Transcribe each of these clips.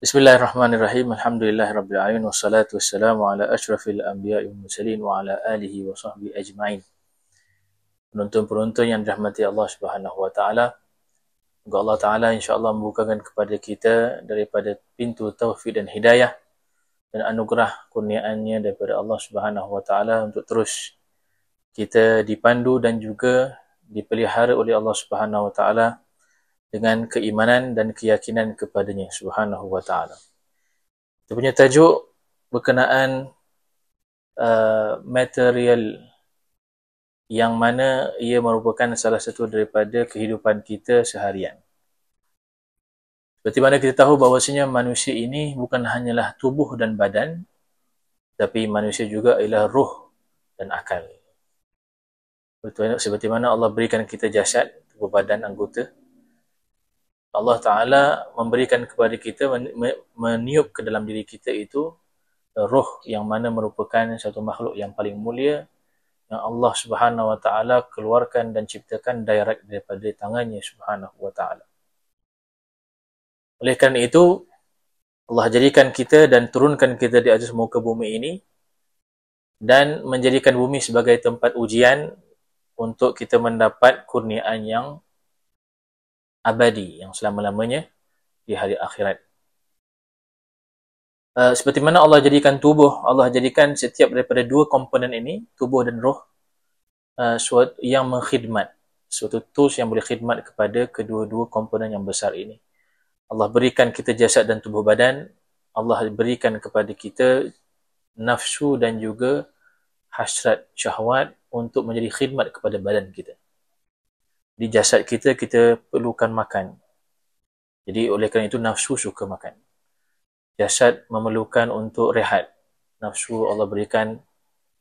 Bismillahirrahmanirrahim. Alhamdulillahirabbil alamin wassalatu wassalamu ala asyrafil anbiya'i wal mursalin wa ala alihi wa sahbihi ajma'in. Penonton-penonton yang dirahmati Allah Subhanahu wa taala, semoga Allah taala insya-Allah membukakan kepada kita daripada pintu taufik dan hidayah dan anugerah kurniaannya daripada Allah Subhanahu wa taala untuk terus kita dipandu dan juga dipelihara oleh Allah Subhanahu wa taala dengan keimanan dan keyakinan kepadanya Subhanahu wa taala. Kita punya tajuk berkenaan material yang mana ia merupakan salah satu daripada kehidupan kita seharian. Seperti mana kita tahu bahawasanya manusia ini bukan hanyalah tubuh dan badan, tapi manusia juga ialah ruh dan akal. Betul, seperti mana Allah berikan kita jasad, tubuh badan, anggota. Allah Ta'ala memberikan kepada kita, meniup ke dalam diri kita itu roh yang mana merupakan satu makhluk yang paling mulia yang Allah Subhanahu Wa Ta'ala keluarkan dan ciptakan direct daripada tangannya Subhanahu Wa Ta'ala. Oleh kerana itu, Allah jadikan kita dan turunkan kita di atas muka bumi ini dan menjadikan bumi sebagai tempat ujian untuk kita mendapat kurniaan yang abadi, yang selama-lamanya di hari akhirat. Seperti mana Allah jadikan tubuh, Allah jadikan setiap daripada dua komponen ini, tubuh dan roh, suatu yang mengkhidmat, suatu tools yang boleh khidmat kepada kedua-dua komponen yang besar ini. Allah berikan kita jasad dan tubuh badan, Allah berikan kepada kita nafsu dan juga hasrat, syahwat untuk menjadi khidmat kepada badan kita. Di jasad kita, kita perlukan makan. Jadi oleh kerana itu nafsu suka makan. Jasad memerlukan untuk rehat. Nafsu Allah berikan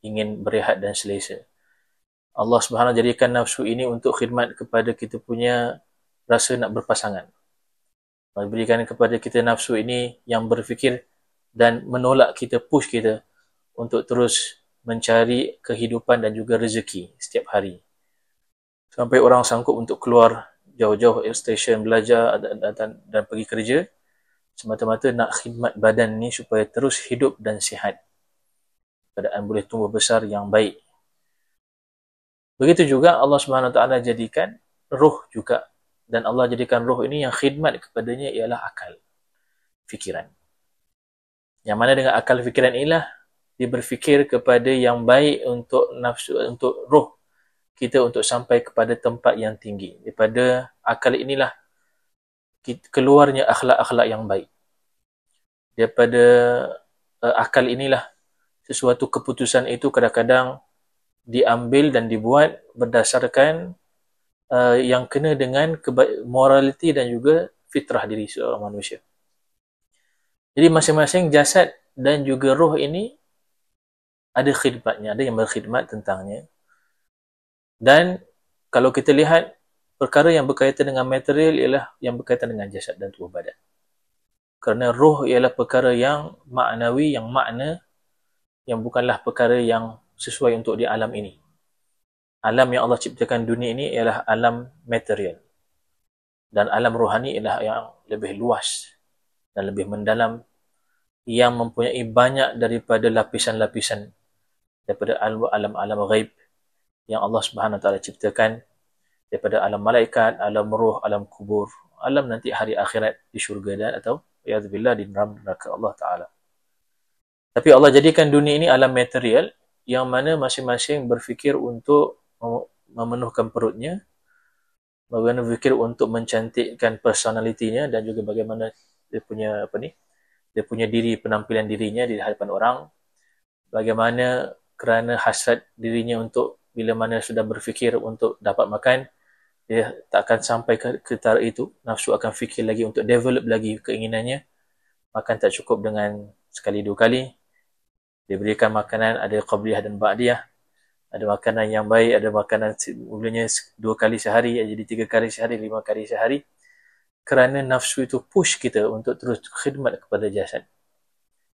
ingin berehat dan selesa. Allah Subhanahu jadikan nafsu ini untuk khidmat kepada kita punya rasa nak berpasangan. Allah berikan kepada kita nafsu ini yang berfikir dan menolak kita, push kita untuk terus mencari kehidupan dan juga rezeki setiap hari. Sampai orang sanggup untuk keluar jauh-jauh stesen belajar dan pergi kerja semata-mata nak khidmat badan ni supaya terus hidup dan sihat, keadaan boleh tumbuh besar yang baik. Begitu juga Allah Subhanahu Wa Taala jadikan roh juga, dan Allah jadikan roh ini yang khidmat kepadanya ialah akal, fikiran. Yang mana dengan akal fikiran inilah dia berfikir kepada yang baik untuk nafsu, untuk roh kita untuk sampai kepada tempat yang tinggi. Daripada akal inilah keluarnya akhlak-akhlak yang baik. Daripada akal inilah sesuatu keputusan itu kadang-kadang diambil dan dibuat berdasarkan yang kena dengan moraliti dan juga fitrah diri seorang manusia. Jadi masing-masing jasad dan juga roh ini ada khidmatnya, ada yang berkhidmat tentangnya. Dan kalau kita lihat perkara yang berkaitan dengan material ialah yang berkaitan dengan jasad dan tubuh badan. Kerana roh ialah perkara yang maknawi, yang makna, yang bukanlah perkara yang sesuai untuk di alam ini. Alam yang Allah ciptakan dunia ini ialah alam material. Dan alam rohani ialah yang lebih luas dan lebih mendalam, yang mempunyai banyak daripada lapisan-lapisan daripada alam-alam ghaib yang Allah Subhanahu Wa Taala ciptakan, daripada alam malaikat, alam roh, alam kubur, alam nanti hari akhirat di syurga dan atau ya'adzubillah di neraka Allah Taala. Tapi Allah jadikan dunia ini alam material yang mana masing-masing berfikir untuk memenuhkan perutnya, bagaimana berfikir untuk mencantikkan personalitinya dan juga bagaimana dia punya dia punya diri, penampilan dirinya di hadapan orang, bagaimana kerana hasrat dirinya untuk bila mana sudah berfikir untuk dapat makan, dia tak akan sampai ke taraf itu. Nafsu akan fikir lagi untuk develop lagi keinginannya. Makan tak cukup dengan sekali dua kali. Dia berikan makanan, ada qabliyah dan ba'diyah. Ada makanan yang baik, ada makanan mulanya 2 kali sehari, jadi 3 kali sehari, 5 kali sehari. Kerana nafsu itu push kita untuk terus khidmat kepada jasad.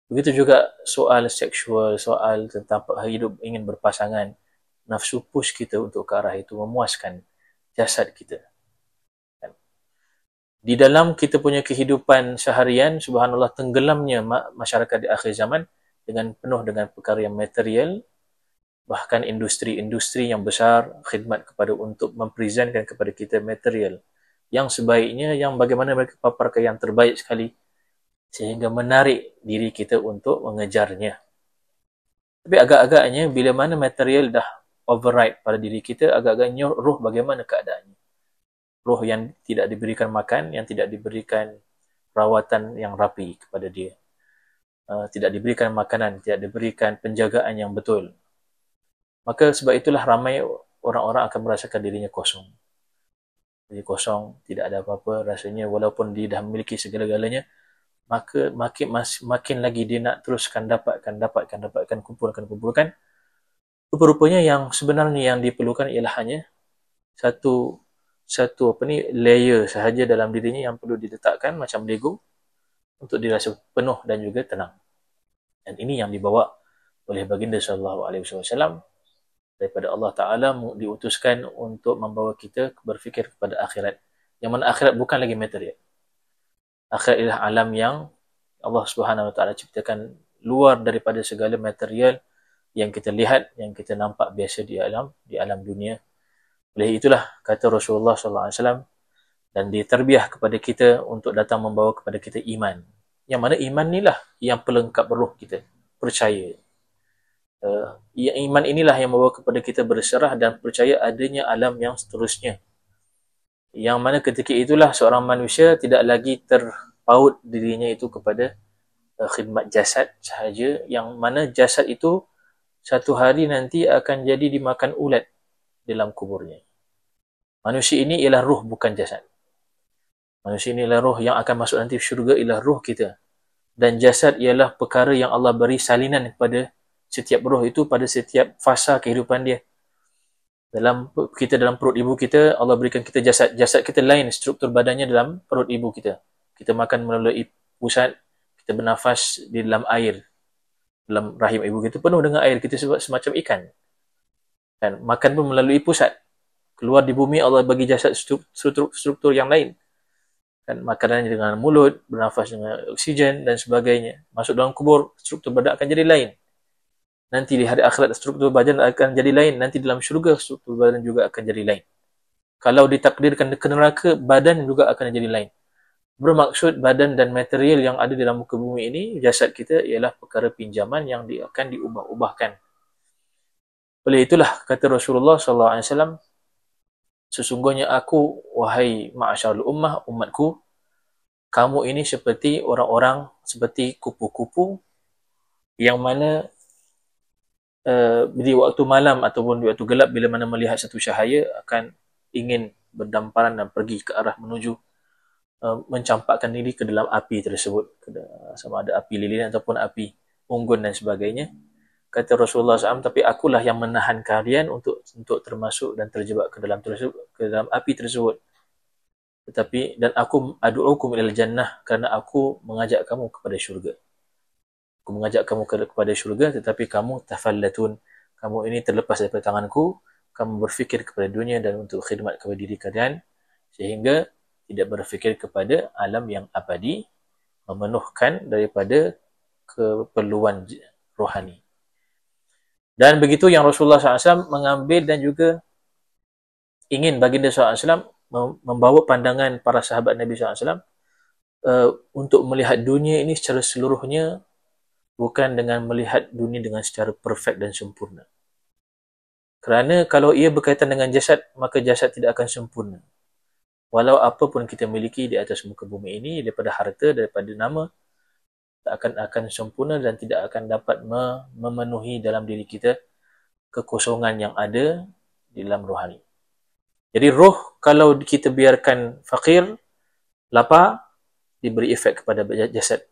Begitu juga soal seksual, soal tentang hidup ingin berpasangan. Nafsu push kita untuk ke arah itu, memuaskan jasad kita. Di dalam kita punya kehidupan seharian, subhanallah, tenggelamnya masyarakat di akhir zaman dengan penuh dengan perkara yang material, bahkan industri-industri yang besar khidmat kepada untuk mempresentkan kepada kita material yang sebaiknya, yang bagaimana mereka paparkan yang terbaik sekali sehingga menarik diri kita untuk mengejarnya. Tapi agak-agaknya bila mana material dah override pada diri kita, agak-agaknya roh bagaimana keadaannya. Roh yang tidak diberikan makan, yang tidak diberikan rawatan yang rapi kepada dia. Tidak diberikan makanan, tidak diberikan penjagaan yang betul. Maka sebab itulah ramai orang-orang akan merasakan dirinya kosong. Jadi kosong, tidak ada apa-apa rasanya, walaupun dia dah memiliki segala-galanya, maka makin lagi dia nak teruskan dapatkan, kumpulkan. Rupa-rupanya yang sebenarnya yang diperlukan ialah hanya satu layer sahaja dalam dirinya yang perlu diletakkan macam Lego untuk dirasa penuh dan juga tenang. Dan ini yang dibawa oleh baginda sallallahu alaihi wasallam daripada Allah Ta'ala, diutuskan untuk membawa kita berfikir kepada akhirat. Yang mana akhirat bukan lagi material. Akhirat ialah alam yang Allah Subhanahu Wa Ta'ala ciptakan luar daripada segala material yang kita lihat, yang kita nampak biasa di alam dunia. Oleh itulah kata Rasulullah sallallahu alaihi wasallam, dan diterbiah kepada kita untuk datang membawa kepada kita iman. Yang mana iman inilah yang pelengkap roh kita, percaya. Iman inilah yang membawa kepada kita berserah dan percaya adanya alam yang seterusnya. Yang mana ketika itulah seorang manusia tidak lagi terpaut dirinya itu kepada khidmat jasad sahaja, yang mana jasad itu satu hari nanti akan jadi dimakan ulat dalam kuburnya. Manusia ini ialah ruh, bukan jasad. Manusia ini ialah roh yang akan masuk nanti syurga, ialah roh kita. Dan jasad ialah perkara yang Allah beri salinan kepada setiap roh itu pada setiap fasa kehidupan dia. Dalam perut ibu kita, Allah berikan kita jasad. Jasad kita lain struktur badannya dalam perut ibu kita. Kita makan melalui pusat, kita bernafas di dalam air. Dalam rahim ibu kita penuh dengan air, kita semacam ikan. Dan makan pun melalui pusat. Keluar di bumi, Allah bagi jasad struktur yang lain. Dan makanannya dengan mulut, bernafas dengan oksigen dan sebagainya. Masuk dalam kubur, struktur badan akan jadi lain. Nanti di hari akhirat struktur badan akan jadi lain. Nanti dalam syurga struktur badan juga akan jadi lain. Kalau ditakdirkan ke neraka, badan juga akan jadi lain. Bermaksud badan dan material yang ada dalam muka bumi ini, jasad kita ialah perkara pinjaman yang akan diubah-ubahkan. Oleh itulah kata Rasulullah SAW, sesungguhnya aku, wahai ma'asyarul ummah, umatku, kamu ini seperti orang-orang, seperti kupu-kupu yang mana di waktu malam ataupun di waktu gelap, bila mana melihat satu cahaya, akan ingin berdamparan dan pergi ke arah menuju mencampakkan diri ke dalam api tersebut, sama ada api lilin ataupun api unggun dan sebagainya. Kata Rasulullah SAW, tapi akulah yang menahan kalian untuk termasuk dan terjebak ke dalam api tersebut. Dan aku adu'ukum ilal jannah, kerana aku mengajak kamu kepada syurga. Aku mengajak kamu kepada syurga, tetapi kamu tafallatun. Kamu ini terlepas daripada tanganku. Kamu berfikir kepada dunia dan untuk khidmat kepada diri kalian, sehingga tidak berfikir kepada alam yang abadi, memenuhkan daripada keperluan rohani. Dan begitu yang Rasulullah SAW mengambil dan juga ingin baginda SAW membawa pandangan para sahabat Nabi SAW untuk melihat dunia ini secara seluruhnya, bukan dengan melihat dunia dengan secara perfect dan sempurna. Kerana kalau ia berkaitan dengan jasad, maka jasad tidak akan sempurna. Walau apa pun kita miliki di atas muka bumi ini, daripada harta, daripada nama, tak akan sempurna dan tidak akan dapat memenuhi dalam diri kita kekosongan yang ada di dalam rohani. Jadi roh, kalau kita biarkan fakir, lapar, diberi efek kepada jasad.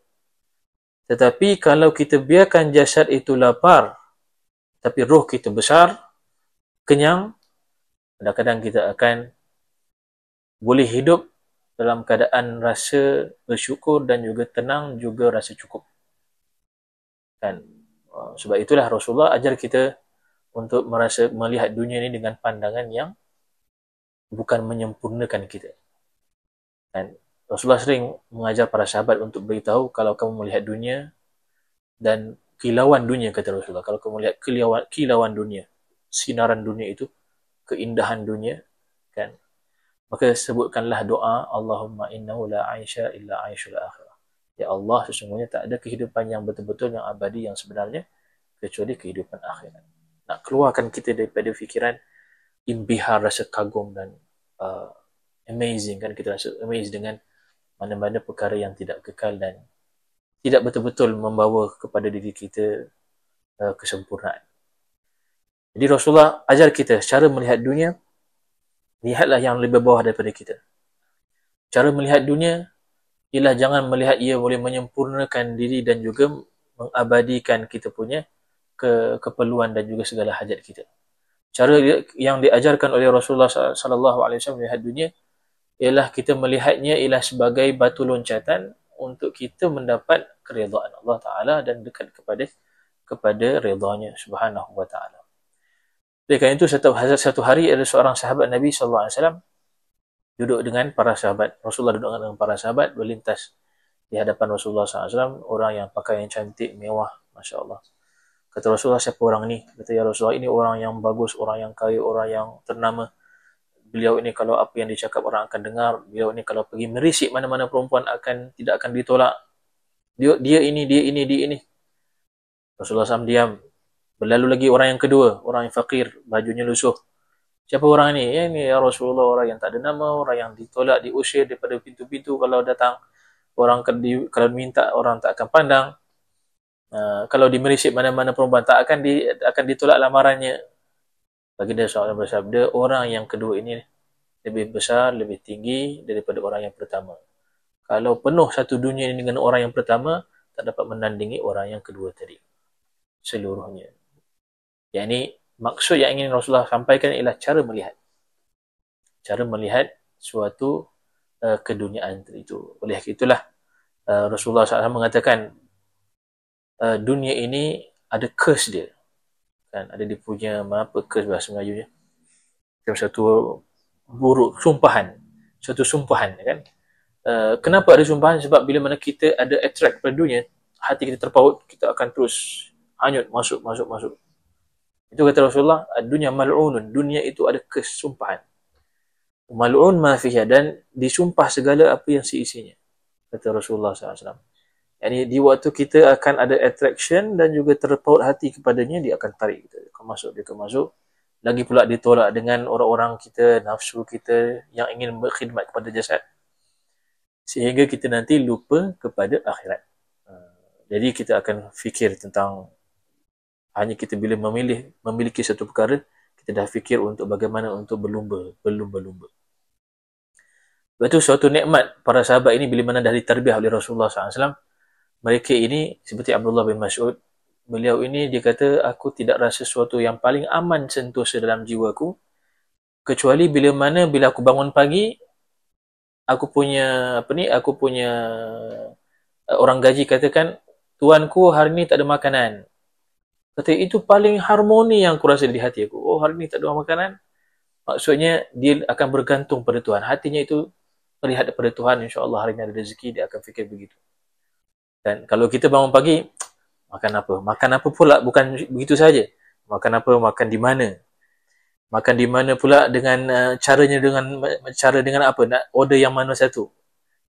Tetapi kalau kita biarkan jasad itu lapar, tapi roh kita besar, kenyang, kadang-kadang kita akan boleh hidup dalam keadaan rasa bersyukur dan juga tenang, juga rasa cukup. Dan sebab itulah Rasulullah ajar kita untuk melihat dunia ini dengan pandangan yang bukan menyempurnakan kita. Dan Rasulullah sering mengajar para sahabat untuk beritahu, kalau kamu melihat dunia dan kilauan dunia, kata Rasulullah, kalau kamu melihat kilauan dunia, sinaran dunia itu, keindahan dunia, kan, maka sebutkanlah doa, Allahumma innahu la aisha illa aishul akhirah. Ya Allah, sesungguhnya tak ada kehidupan yang betul-betul, yang abadi, yang sebenarnya, kecuali kehidupan akhirat. Nak keluarkan kita daripada fikiran imbihar, rasa kagum dan amazing, kan, kita rasa amazed dengan mana-mana perkara yang tidak kekal dan tidak betul-betul membawa kepada diri kita kesempurnaan. Jadi Rasulullah ajar kita cara melihat dunia, lihatlah yang lebih bawah daripada kita. Cara melihat dunia ialah jangan melihat ia boleh menyempurnakan diri dan juga mengabadikan kita punya keperluan dan juga segala hajat kita. Cara yang diajarkan oleh Rasulullah SAW melihat dunia ialah kita melihatnya ialah sebagai batu loncatan untuk kita mendapat keridhaan Allah Ta'ala dan dekat kepada redanya Subhanahu Wa Ta'ala. Oleh kerana itu, satu hari ada seorang sahabat Nabi SAW duduk dengan para sahabat. Rasulullah duduk dengan para sahabat, berlintas di hadapan Rasulullah SAW, orang yang pakai yang cantik, mewah, Masya Allah. Kata Rasulullah, siapa orang ni? Kata, ya Rasulullah, ini orang yang bagus, orang yang kaya, orang yang ternama. Beliau ini kalau apa yang dicakap orang akan dengar. Beliau ini kalau pergi merisik mana-mana perempuan tidak akan ditolak. Dia ini. Rasulullah SAW diam. Berlalu lagi orang yang kedua, orang yang fakir, bajunya lusuh. Siapa orang ni? Ya, ini ya Rasulullah, orang yang tak ada nama, orang yang ditolak, diusir daripada pintu-pintu kalau datang. Orang kalau minta, orang tak akan pandang. Kalau dimerisik mana-mana perempuan tak akan ditolak lamarannya. Baginda SAW bersabda, orang yang kedua ini lebih besar, lebih tinggi daripada orang yang pertama. Kalau penuh satu dunia ini dengan orang yang pertama, tak dapat menandingi orang yang kedua tadi seluruhnya. Yang ini maksud yang ingin Rasulullah sampaikan ialah cara melihat suatu keduniaan itu. Oleh itulah Rasulullah SAW mengatakan, dunia ini ada curse dia, kan, ada dia punya apa curse bahasa Melayu nya, macam satu buruk suatu sumpahan, kan. Kenapa ada sumpahan? Sebab bila mana kita ada attract pada dunia, hati kita terpaut, kita akan terus hanyut masuk. Itu kata Rasulullah, dunia mal'unun, dunia itu ada kesumpahan. Mal'un ma fiha, dan disumpah segala apa yang seisinya, kata Rasulullah SAW. Yani di waktu kita akan ada attraction dan juga terpaut hati kepadanya, dia akan tarik kita, dia akan masuk. Lagi pula ditolak dengan orang-orang kita, nafsu kita yang ingin berkhidmat kepada jasad, sehingga kita nanti lupa kepada akhirat. Jadi kita akan fikir tentang, hanya kita bila memiliki satu perkara, kita dah fikir untuk bagaimana untuk berlumba. Lepas tu suatu nikmat para sahabat ini bila mana dah ditarbiyah oleh Rasulullah SAW, mereka ini seperti Abdullah bin Mas'ud, beliau ini dia kata, aku tidak rasa sesuatu yang paling aman sentosa dalam jiwaku kecuali bila aku bangun pagi, aku punya orang gaji katakan, tuanku hari ni tak ada makanan. Kata, itu paling harmoni yang aku rasa di hati aku. Oh, hari ni tak ada makanan. Maksudnya dia akan bergantung pada Tuhan. Hatinya itu melihat kepada Tuhan, insya-Allah hari ni ada rezeki, dia akan fikir begitu. Dan kalau kita bangun pagi, makan apa? Makan apa pula? Bukan begitu saja. Makan apa? Makan di mana? Makan di mana pula dengan cara dengan apa? Nak order yang mana satu?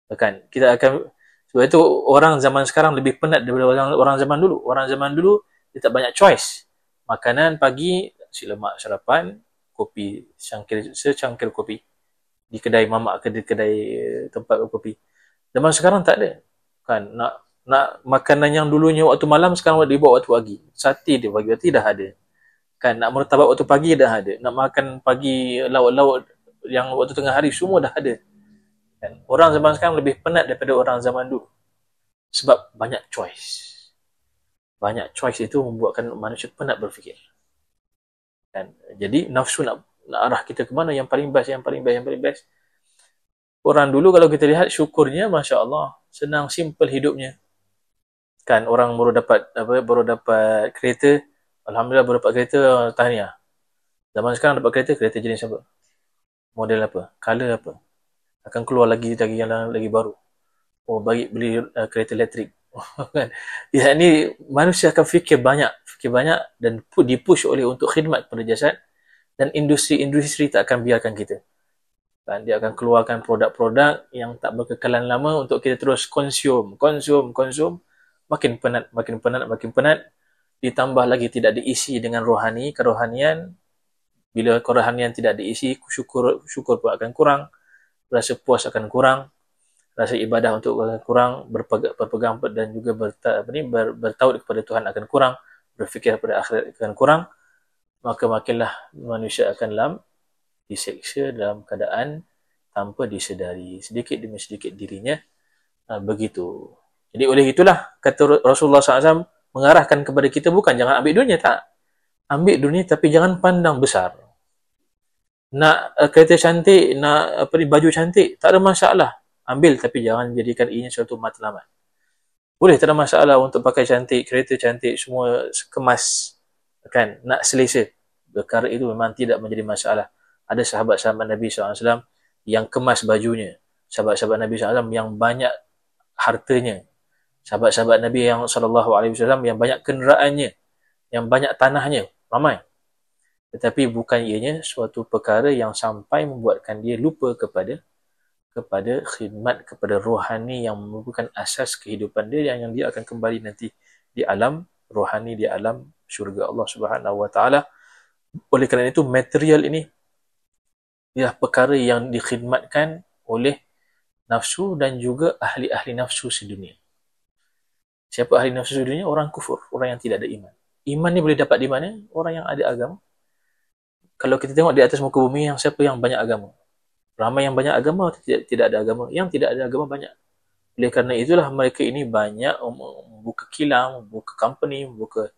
Kan? Kita akan, sebab itu orang zaman sekarang lebih penat daripada orang zaman dulu. Orang zaman dulu dia tak banyak choice. Makanan pagi, nasi lemak sarapan, kopi, secangkir kopi di kedai mamak ke di kedai tempat kopi. Zaman sekarang tak ada. Kan, nak makanan yang dulunya waktu malam, sekarang dibawa waktu pagi. Sate dia pagi dah ada. Kan, nak martabak waktu pagi dah ada. Nak makan pagi lauk-lauk yang waktu tengah hari semua dah ada. Kan, orang zaman sekarang lebih penat daripada orang zaman dulu. Sebab banyak choice. Banyak choice itu membuatkan manusia penat berfikir. Kan, jadi nafsu nak arah kita ke mana yang paling best. Orang dulu kalau kita lihat syukurnya, Masya Allah, senang, simple hidupnya. Kan, orang baru dapat kereta, Alhamdulillah baru dapat kereta, tahniah. Zaman sekarang dapat kereta jenis apa? Model apa? Color apa? akan keluar lagi yang lagi baru. Oh, beli kereta elektrik. Kan? Ya, ini manusia akan fikir banyak dan dipush oleh untuk khidmat kepada jasad, dan industri tak akan biarkan kita. Kan? Dia akan keluarkan produk-produk yang tak berkekalan lama untuk kita terus konsum. Makin penat. Ditambah lagi tidak diisi dengan kerohanian. Bila kerohanian tidak diisi, syukur pun akan kurang, rasa puas akan kurang, rasa ibadah untuk kurang, berpegang dan juga bertaut kepada Tuhan akan kurang, berfikir pada akhirat akan kurang, maka makinlah manusia akan diseksa dalam keadaan tanpa disedari, sedikit demi sedikit dirinya begitu. Jadi oleh itulah kata Rasulullah SAW mengarahkan kepada kita, bukan jangan ambil dunia, tak. Ambil dunia tapi jangan pandang besar. Nak kereta cantik, nak baju cantik, tak ada masalah. Ambil tapi jangan jadikan ianya suatu matlamat. Boleh, tak ada masalah untuk pakai cantik, kereta cantik, semua kemas, kan, nak selesa. Perkara itu memang tidak menjadi masalah. Ada sahabat-sahabat Nabi SAW yang kemas bajunya, sahabat-sahabat Nabi SAW yang banyak hartanya, sahabat-sahabat Nabi yang SAW yang banyak kenderaannya, yang banyak tanahnya, ramai. Tetapi bukan ianya suatu perkara yang sampai membuatkan dia lupa kepada khidmat kepada rohani yang merupakan asas kehidupan dia, yang dia akan kembali nanti di alam rohani, di alam syurga Allah Subhanahu Wa Taala. Oleh kerana itu, material ini ialah perkara yang dikhidmatkan oleh nafsu dan juga ahli-ahli nafsu sedunia. Siapa ahli nafsu sedunia? Orang kufur, orang yang tidak ada iman. Iman ni boleh dapat di mana? Orang yang ada agama. Kalau kita tengok di atas muka bumi, yang siapa yang banyak agama? Ramai yang banyak agama atau tidak ada agama? Yang tidak ada agama banyak. Oleh kerana itulah mereka ini banyak membuka kilang, membuka company, membuka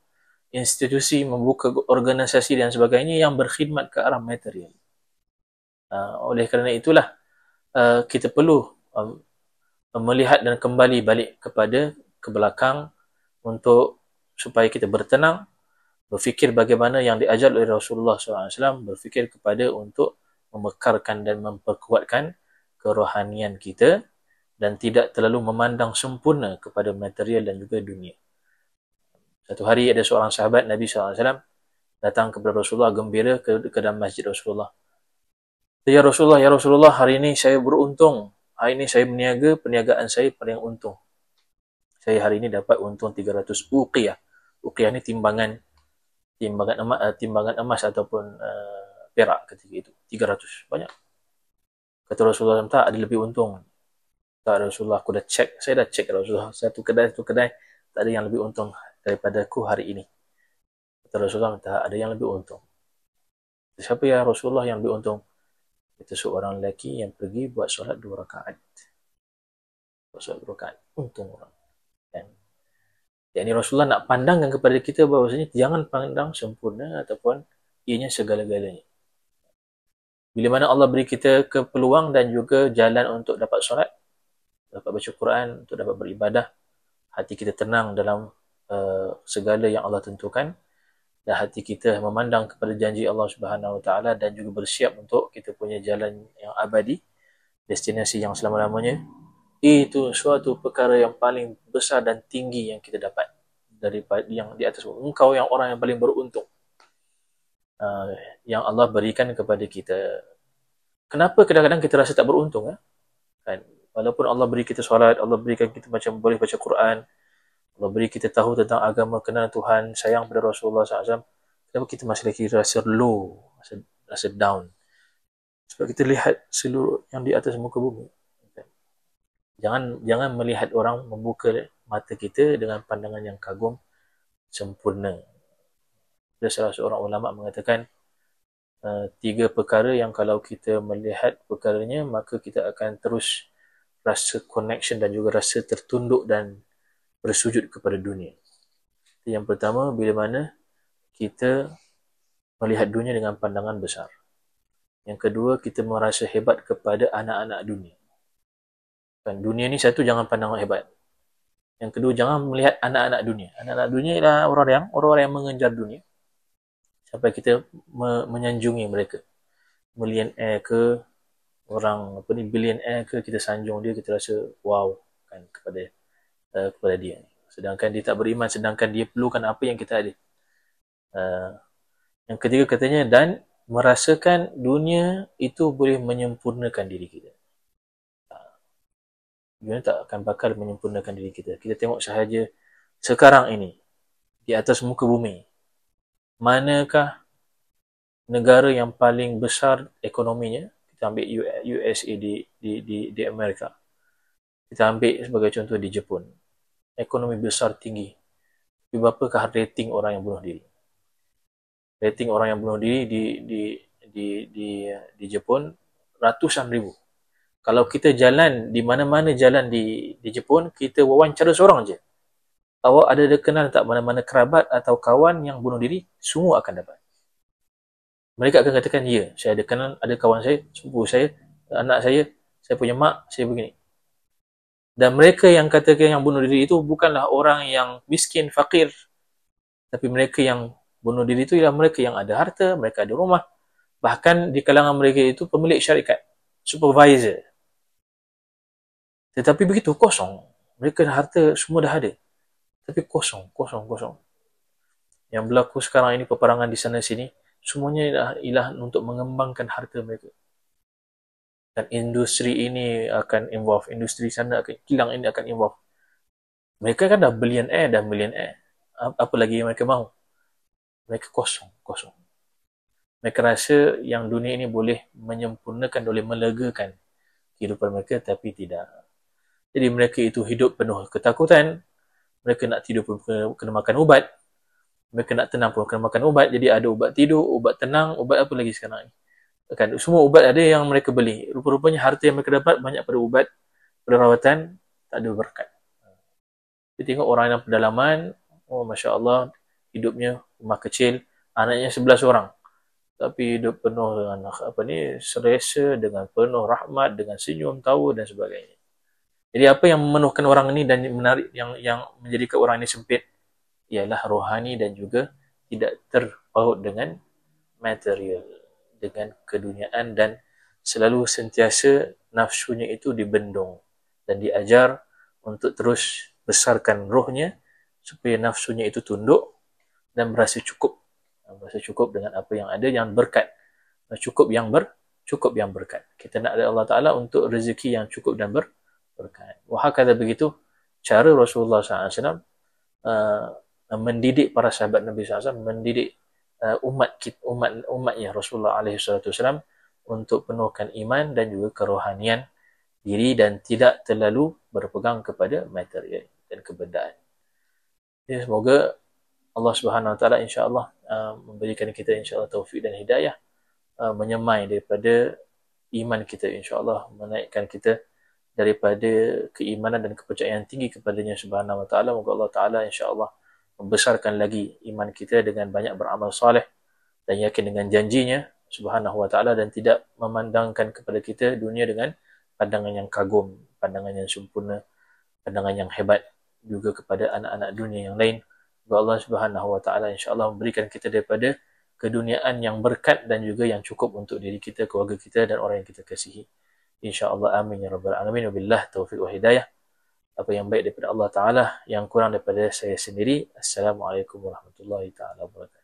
institusi, membuka organisasi dan sebagainya yang berkhidmat ke arah material. Oleh kerana itulah kita perlu melihat dan kembali balik ke belakang supaya kita bertenang, berfikir bagaimana yang diajar oleh Rasulullah SAW, berfikir untuk memekarkan dan memperkuatkan kerohanian kita dan tidak terlalu memandang sempurna kepada material dan juga dunia. Satu hari ada seorang sahabat Nabi SAW datang kepada Rasulullah gembira ke dalam masjid Rasulullah. Ya Rasulullah, hari ini saya beruntung. Hari ini saya berniaga, perniagaan saya paling untung. Saya hari ini dapat untung 300 uqiyah. Uqiyah ni timbangan emas ataupun perak ketika itu. 300, banyak. Kata Rasulullah, tak ada lebih untung. Tak, Rasulullah, aku dah cek. Saya dah cek Rasulullah. Satu kedai, tak ada yang lebih untung daripada aku hari ini. Kata Rasulullah, tak ada yang lebih untung. Siapa ya Rasulullah yang lebih untung? Itu seorang lelaki yang pergi buat solat 2 rakaat. Untung orang. Kan? Jadi Rasulullah nak pandangkan kepada kita bahawasanya jangan pandang sempurna ataupun ianya segala-galanya. Bila mana Allah beri kita kepeluang dan juga jalan untuk dapat solat, dapat baca Quran, untuk dapat beribadah, hati kita tenang dalam segala yang Allah tentukan, dan hati kita memandang kepada janji Allah Subhanahu Wa Taala dan juga bersiap untuk kita punya jalan yang abadi, destinasi yang selama-lamanya. Itu suatu perkara yang paling besar dan tinggi yang kita dapat daripada yang di atas. Engkau yang orang yang paling beruntung yang Allah berikan kepada kita. Kenapa kadang-kadang kita rasa tak beruntung? Kan? Walaupun Allah beri kita solat, Allah berikan kita macam boleh baca Quran, Allah beri kita tahu tentang agama, kenal Tuhan, sayang pada Rasulullah SAW, kenapa kita masih lagi rasa low, rasa down? Sebab kita lihat seluruh yang di atas muka bumi. Jangan melihat orang membuka mata kita dengan pandangan yang kagum sempurna. Ada salah seorang ulama mengatakan 3 perkara yang kalau kita melihat perkaranya, maka kita akan terus rasa connection dan juga rasa tertunduk dan bersujud kepada dunia. Yang pertama, bila mana kita melihat dunia dengan pandangan besar. Yang kedua, kita merasa hebat kepada anak-anak dunia. Kan, dunia ni satu, jangan pandang hebat. Yang kedua, jangan melihat anak-anak dunia. Anak-anak dunia ialah orang-orang yang mengejar dunia. Sampai kita menyanjungi mereka. Millionaire ke, orang apa ni billionaire ke, kita sanjung dia, kita rasa wow kan kepada dia. Sedangkan dia tak beriman, sedangkan dia perlukan apa yang kita ada. Yang ketiga katanya, dan merasakan dunia itu boleh menyempurnakan diri kita. Dunia tak akan bakal menyempurnakan diri kita. Kita tengok sahaja sekarang ini di atas muka bumi, manakah negara yang paling besar ekonominya? Kita ambil USA di Amerika. Kita ambil sebagai contoh di Jepun. Ekonomi besar tinggi. Tapi berapakah rating orang yang bunuh diri? Rating orang yang bunuh diri di Jepun ratusan ribu. Kalau kita jalan di mana-mana jalan di Jepun, kita wawancara seorang je. Awak ada kenal tak mana-mana kerabat atau kawan yang bunuh diri? Semua akan dapat. Mereka akan katakan, ya, saya ada kenal, ada kawan saya, sepupu saya, anak saya punya mak, saya begini. Dan mereka yang katakan yang bunuh diri itu bukanlah orang yang miskin, fakir. Tapi mereka yang bunuh diri itu ialah mereka yang ada harta, mereka ada rumah. Bahkan di kalangan mereka itu pemilik syarikat, supervisor. Tetapi begitu, kosong. Mereka harta semua dah ada. Tapi kosong. Yang berlaku sekarang ini, peperangan di sana sini, semuanya ialah untuk mengembangkan harta mereka. Dan industri ini akan involve, industri sana akan kilang ini akan involve. Mereka kan dah billionaire dan millionaire. Apa lagi yang mereka mahu? Mereka kosong. Mereka rasa yang dunia ini boleh menyempurnakan, boleh melegakan kehidupan mereka, tapi tidak. Jadi mereka itu hidup penuh ketakutan. Mereka nak tidur pun kena makan ubat. Mereka nak tenang pun kena makan ubat. Jadi ada ubat tidur, ubat tenang, ubat apa lagi sekarang ni. Kan, semua ubat ada yang mereka beli. Rupa-rupanya harta yang mereka dapat banyak pada ubat, pada rawatan, tak ada berkat. Kita tengok orang yang pedalaman, oh Masya Allah, hidupnya rumah kecil, anaknya 11 orang. Tapi hidup penuh dengan selesa, dengan penuh rahmat, dengan senyum, tawa dan sebagainya. Jadi apa yang memenuhkan orang ini dan menarik, yang menjadikan orang ini sempit, ialah rohani dan juga tidak terpaut dengan material, dengan keduniaan, dan selalu sentiasa nafsunya itu dibendung dan diajar untuk terus besarkan rohnya supaya nafsunya itu tunduk dan merasa cukup dengan apa yang ada, yang berkat, cukup yang berkat. Kita nak dari Allah Ta'ala untuk rezeki yang cukup dan berkat. Wahakala begitu cara Rasulullah SAW mendidik para sahabat Nabi SAW, mendidik umatnya Rasulullah SAW untuk penuhkan iman dan juga kerohanian diri dan tidak terlalu berpegang kepada material dan kebendaan. Jadi semoga Allah Subhanahu Wa Taala insya-Allah memberikan kita insya-Allah taufik dan hidayah, menyemai daripada iman kita insya-Allah, menaikkan kita daripada keimanan dan kepercayaan tinggi kepadanya Subhanahu Wa Taala. Moga Allah Taala insya-Allah membesarkan lagi iman kita dengan banyak beramal soleh dan yakin dengan janjinya Subhanahu Wa Taala, dan tidak memandangkan kepada kita dunia dengan pandangan yang kagum, pandangan yang sempurna, pandangan yang hebat juga kepada anak-anak dunia yang lain. Moga Allah Subhanahu Wa Taala insya-Allah memberikan kita daripada keduniaan yang berkat dan juga yang cukup untuk diri kita, keluarga kita dan orang yang kita kasihi. InsyaAllah, amin ya rabbal alamin. Wabillah taufiq wa hidayah. Apa yang baik daripada Allah Ta'ala, yang kurang daripada saya sendiri. Assalamualaikum warahmatullahi ta'ala wabarakatuh.